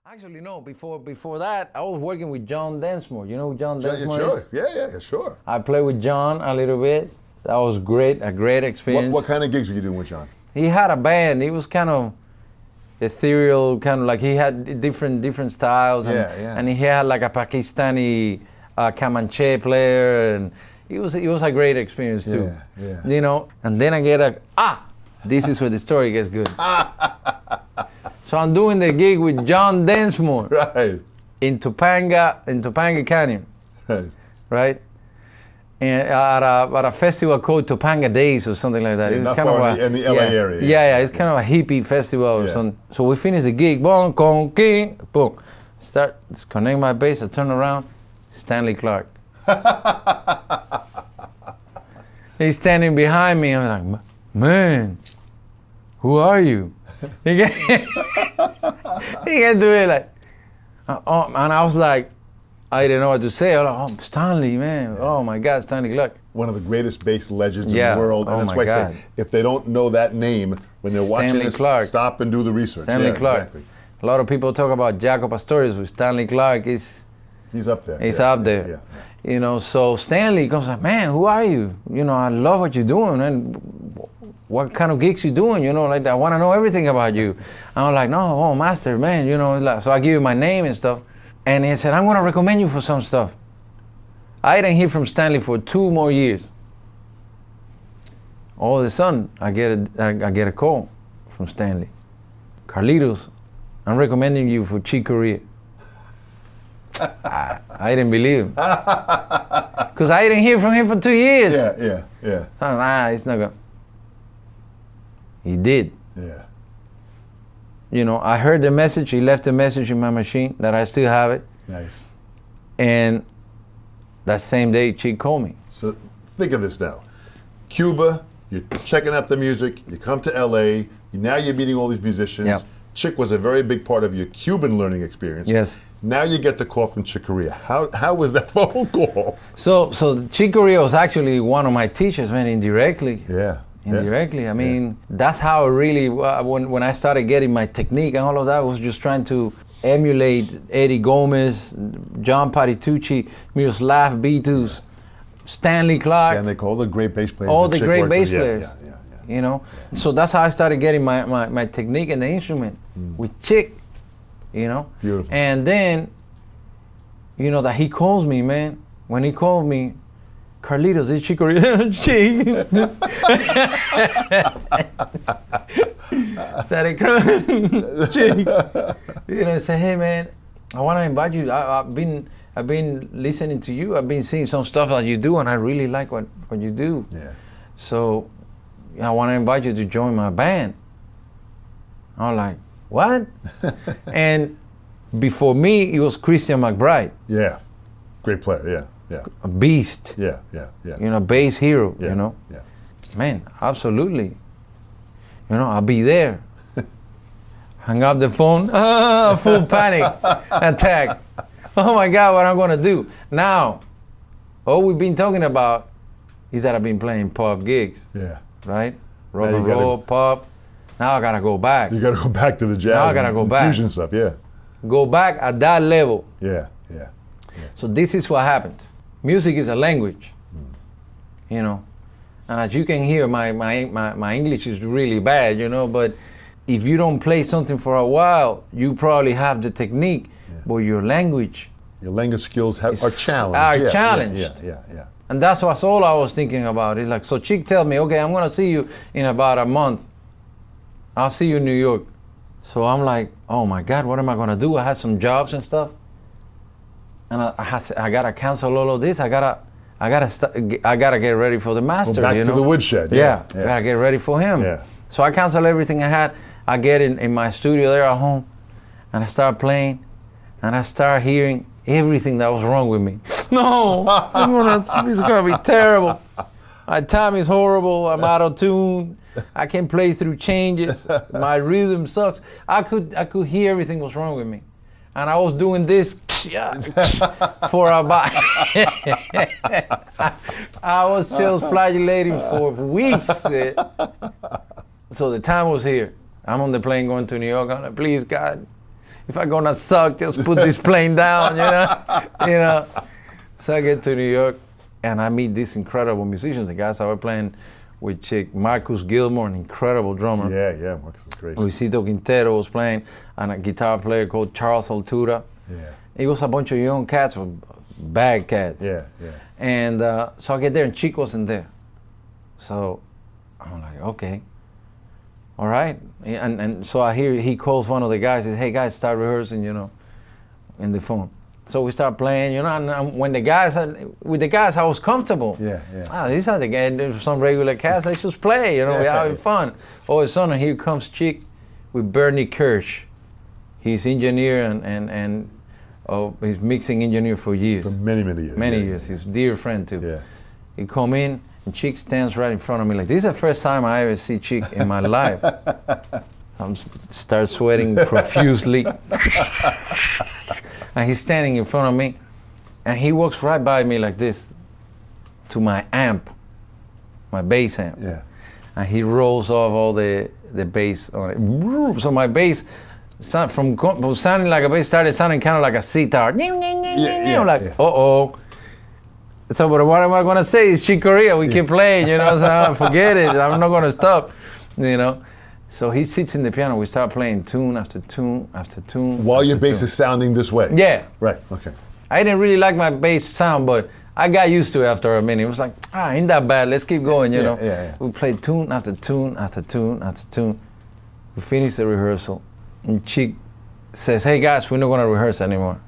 Actually, no. Before that, I was working with John Densmore. You know who John Densmore Sure. is? Yeah, sure. I played with John a little bit. That was great. A great experience. What kind of gigs were you doing with John? He had a band. He was kind of ethereal, kind of like he had different styles. And he had like a Pakistani Kamanche player, and it was a great experience too. Yeah. You know, and then I get this is where the story gets good. So I'm doing the gig with John Densmore. Right. In Topanga Canyon. Right. And at a festival called Topanga Days or something like that. Yeah, it's not kind far of in the LA area. Yeah, it's kind of a hippie festival or something. So we finish the gig, boom, con, king, boom. Connect my bass, I turn around, Stanley Clark. He's standing behind me, I'm like, man, who are you? He can't do it like, and I was like, I didn't know what to say. I was like, oh, Stanley, man. Oh my God, Stanley Clark. One of the greatest bass legends in the world. And that's why I say, if they don't know that name, when they're watching this, stop and do the research. Stanley Clark. Exactly. A lot of people talk about Jaco Pastorius, but Stanley Clark he's up there. He's up there. Yeah. You know, so Stanley comes like, man, who are you? You know, I love what you're doing, man. What kind of gigs you doing? You know, like I want to know everything about you. I'm like, no, oh, master, man. You know, like, so I give you my name and stuff. And he said, I'm going to recommend you for some stuff. I didn't hear from Stanley for 2 more years. All of a sudden, I get a call from Stanley. Carlitos, I'm recommending you for Chikara. I didn't believe him. Because I didn't hear from him for 2 years. Yeah. It's not going to. He did. Yeah. You know, I heard the message. He left a message in my machine that I still have it. Nice. And that same day, Chick called me. So think of this now. Cuba, you're checking out the music, you come to LA, now you're meeting all these musicians. Yep. Chick was a very big part of your Cuban learning experience. Yes. Now you get the call from Chikara. How was that phone call? So Chikara was actually one of my teachers, man, indirectly. Yeah. Indirectly. I mean, that's how I really, when I started getting my technique and all of that, was just trying to emulate Eddie Gomez, John Patitucci, Miroslav Bitus, Stanley Clark. Yeah, and they call the great bass players. All the great bass players. Yeah. You know? So that's how I started getting my technique and the instrument with Chick, you know? Beautiful. And then, you know, that he calls me, man. When he called me, Carlitos, it's Chikara. Chick. Started crying. Chick. You know, say, hey man, I want to invite you. I've been listening to you. I've been seeing some stuff that you do, and I really like what you do. Yeah. So I want to invite you to join my band. I'm like, what? And before me, it was Christian McBride. Yeah. Great player. Yeah. A beast. Yeah. You know, bass hero. Yeah. You know. Yeah. Man, absolutely. You know, I'll be there. Hung up the phone, full panic attack. Oh my God, what I'm gonna do? Now, all we've been talking about is that I've been playing pop gigs. Yeah. Right? Rock and roll, pop. Now I gotta go back. You gotta go back to the jazz. Now I gotta go back. Fusion stuff, yeah. Go back at that level. Yeah. So this is what happens. Music is a language. You know. And as you can hear, my English is really bad, you know, but if you don't play something for a while, you probably have the technique, but your language skills are challenged. Challenged. Yeah. And that's all I was thinking about. It's like, so Chick tell me, okay, I'm gonna see you in about a month. I'll see you in New York. So I'm like, oh my God, what am I gonna do? I had some jobs and stuff. And I gotta cancel all of this. I gotta get ready for the master. Go back to the woodshed. Yeah. I gotta get ready for him. Yeah. So I cancel everything I had. I get in my studio there at home, and I start playing, and I start hearing everything that was wrong with me. No, it's gonna be terrible. My time is horrible. I'm out of tune. I can't play through changes. My rhythm sucks. I could hear everything was wrong with me, and I was doing this for about. I was self-flagellating for weeks. So the time was here. I'm on the plane going to New York. I'm like, please, God, if I'm gonna suck, just put this plane down, you know. So I get to New York, and I meet these incredible musicians. The guys I was playing with Chick, Marcus Gilmore, an incredible drummer. Yeah, Marcus is great. Luisito Quintero was playing, and a guitar player called Charles Altura. Yeah. It was a bunch of young cats, bad cats. Yeah. And so I get there, and Chick wasn't there. So I'm like, okay, all right. And so I hear he calls one of the guys, says, hey guys, start rehearsing, in the phone. So we start playing, and when with the guys, I was comfortable. Yeah. These are the guys, there's some regular cats, let's just play, we're having fun. All of a sudden, here comes Chick with Bernie Kirsch. He's engineer and he's mixing engineer for years. For many years. Many years. He's a dear friend too. Yeah. He come in, and Chick stands right in front of me. Like, this is the first time I ever see Chick in my life. I start sweating profusely. And he's standing in front of me, and he walks right by me like this to my amp, my bass amp. Yeah. And he rolls off all the bass on it. So my bass, from sounding like a bass, started sounding kind of like a sitar. Uh-oh. So what am I going to say? It's Chikara. We keep playing, so forget it. I'm not going to stop, So he sits in the piano. We start playing tune after tune after tune. While your bass is sounding this way? Yeah. Right, okay. I didn't really like my bass sound, but I got used to it after a minute. It was like, ain't that bad. Let's keep going, Yeah. We played tune after tune after tune after tune. We finished the rehearsal, and Chick says, hey guys, we're not going to rehearse anymore.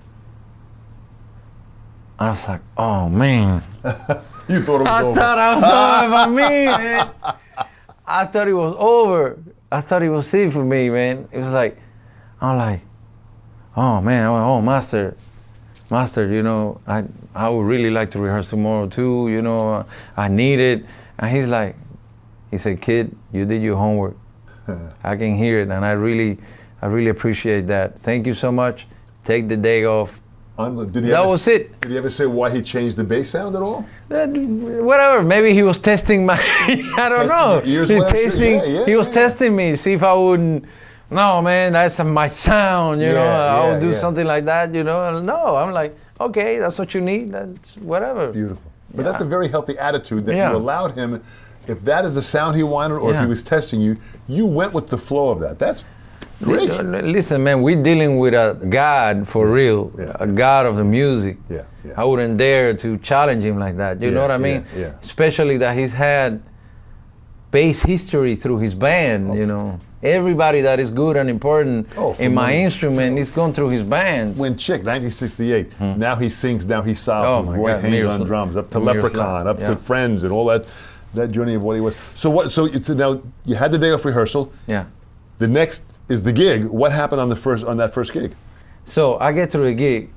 I was like, oh man. You thought it was over. I thought I was over for me, man. I thought it was over. I thought it was it for me, man. It was like, I'm like, oh man, master, I would really like to rehearse tomorrow too, I need it. And he said, kid, you did your homework. I can hear it, and I really appreciate that. Thank you so much. Take the day off. That was it. Did he ever say why he changed the bass sound at all? Whatever. Maybe he was testing my. I don't know. He was testing me, see if I wouldn't. No, man, that's my sound. I would do something like that. No, I'm like, okay, that's what you need. That's whatever. Beautiful. But that's a very healthy attitude that you allowed him. If that is the sound he wanted, or if he was testing you, you went with the flow of that. That's great. Listen, man, we're dealing with a God for real, a God of the music. Yeah. I wouldn't dare to challenge him like that. You know what I mean? Yeah. Especially that he's had bass history through his band. Everybody that is good and important in my instrument is gone through his bands. When Chick, 1968, now he sings, now he sounds with Roy Haynes on drums, up to Leprechaun, up to Friends, and all that journey of what he was. So now you had the day of rehearsal. Yeah. The next is the gig. What happened on that first gig? So I get to the gig,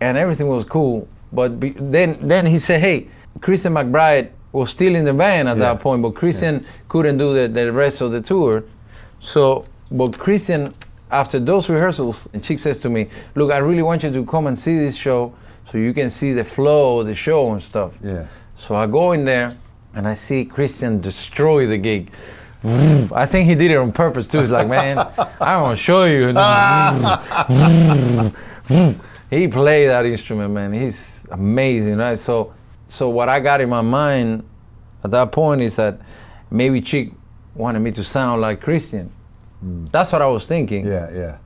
and everything was cool. But then he said, "Hey, Christian McBride was still in the band at that point, but Christian couldn't do the rest of the tour. So, but Christian, after those rehearsals, and Chick says to me, "Look, I really want you to come and see this show, so you can see the flow of the show and stuff." Yeah. So I go in there, and I see Christian destroy the gig. I think he did it on purpose too. He's like, man, I want to show you. He played that instrument, man. He's amazing, right? So what I got in my mind at that point is that maybe Chick wanted me to sound like Christian. That's what I was thinking. Yeah.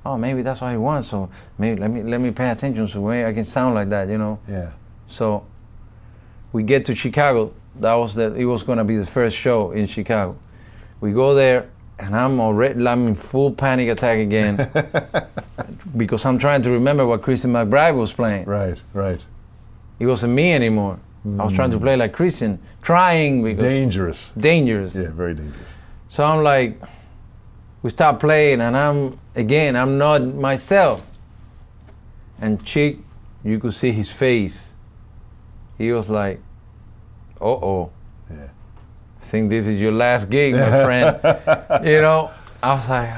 Oh, maybe that's what he wants. So maybe let me pay attention so maybe I can sound like that. Yeah. So we get to Chicago. It was going to be the first show in Chicago. We go there, and I'm in full panic attack again because I'm trying to remember what Christian McBride was playing. Right. It wasn't me anymore. I was trying to play like Christian, because dangerous. Yeah, very dangerous. So I'm like, we start playing, and I'm not myself. And Chick, you could see his face. He was like, uh-oh. Yeah. I think this is your last gig, my friend. I was like,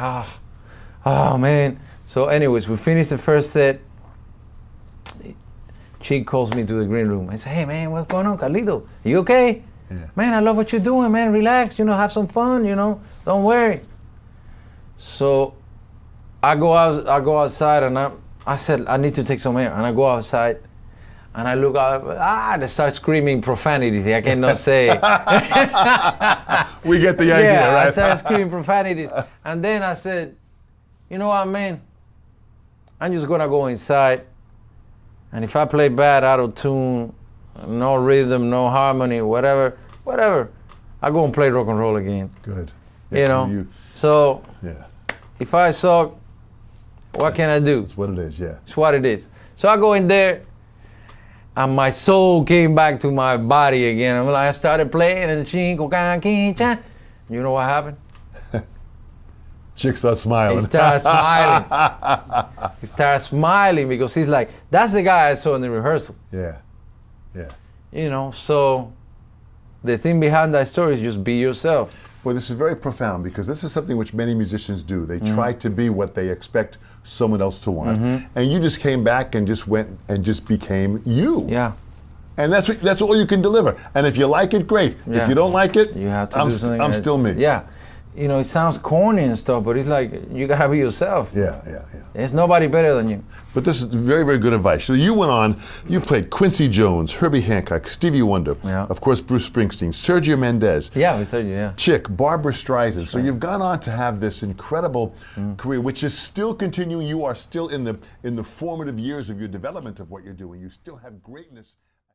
oh man. So anyways, we finished the first set. Chick calls me to the green room. I say, hey man, what's going on, Carlitos? You okay? Yeah. Man, I love what you're doing, man. Relax, have some fun, don't worry. So I go outside, and I said, I need to take some air. And I go outside, and I look out, and I start screaming profanity. I cannot say. We get the idea, yeah, right? I started screaming profanities. And then I said, you know what, man? I'm just gonna go inside, and if I play bad, out of tune, no rhythm, no harmony, whatever, I go and play rock and roll again. Good. Yeah, you know? So, yeah. If I suck, what can I do? It's what it is, yeah. It's what it is. So I go in there, and my soul came back to my body again. I started playing, and you know what happened? Chick starts smiling. He starts smiling. He starts smiling because he's like, that's the guy I saw in the rehearsal. Yeah, yeah. You know, so the thing behind that story is just be yourself. Well, this is very profound because this is something which many musicians do. They try to be what they expect someone else to want. And you just came back and just went and just became you. Yeah. And that's all you can deliver. And if you like it, great. Yeah. If you don't like it, you have to do something. I'm still me. Yeah. You know, it sounds corny and stuff, but it's like, you gotta be yourself. Yeah. There's nobody better than you. But this is very, very good advice. So you went on, you played Quincy Jones, Herbie Hancock, Stevie Wonder, of course Bruce Springsteen, Sergio Mendes. Yeah, we said yeah. Chick, Barbara Streisand. So you've gone on to have this incredible career, which is still continuing. You are still in the formative years of your development of what you're doing. You still have greatness.